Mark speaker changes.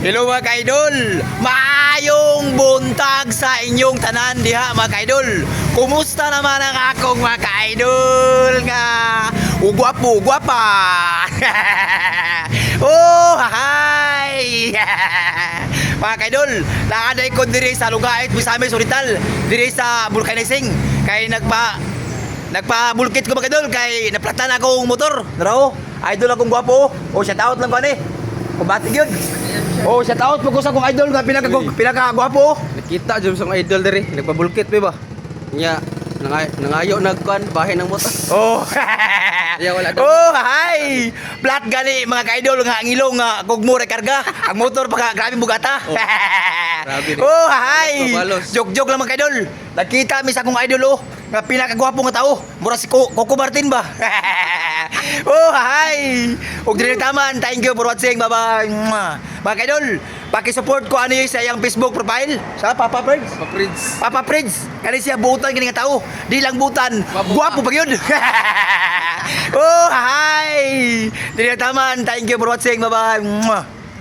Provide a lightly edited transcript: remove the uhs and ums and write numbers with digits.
Speaker 1: Hello mga ka-idol. Maayong buntag sa inyong tanan diha mga ka-idol. Kumusta naman ang akong mga ka-idol nga ugwapo, ugwapa. Oh, hi. Mga ka-idol, nakaday ko diri sa Lugait, Misamis, Oriental, diri sa vulcanizing. Kay nagpa-bulkit ko mga ka-idol kay naplatan akong motor. Daro, idol akong gwapo. Oh, shout out lang ko ani. Kumatig yun. Oh, shout out po ko sa kong idol nga pinaka-gwapo.
Speaker 2: Nakita dyan sa mga idol diri, nagpabulkit ba? Nya, nangayo nagkuan bahay ng motor.
Speaker 1: Oh.
Speaker 2: Yeah, wala daw.
Speaker 1: Oh, hi. Plat gani mga ka-idol nga ang ilong nga kugmo rekarga. Ang motor pa grabe bugata.
Speaker 2: Oh, grabe rin.
Speaker 1: Oh, hi.
Speaker 2: Balos.
Speaker 1: Joke lang mga ka-idol. Nakita mi sa kong idol oh, nga pinaka-gwapo nga tao. Mura si Coco Martin ba? Oh, hi. Ug dili taman. Thank you for watching. Bye-bye. Mga ka-idol, paki-support ko ano yung sa iyang Facebook profile. Sa Papa Friends.
Speaker 2: Paprids.
Speaker 1: Papa Friends, kani siya butan kini nga tao. Di lang butan, gwapo pa gyud. Oh, hi. Dili taman. Thank you for watching. Bye-bye.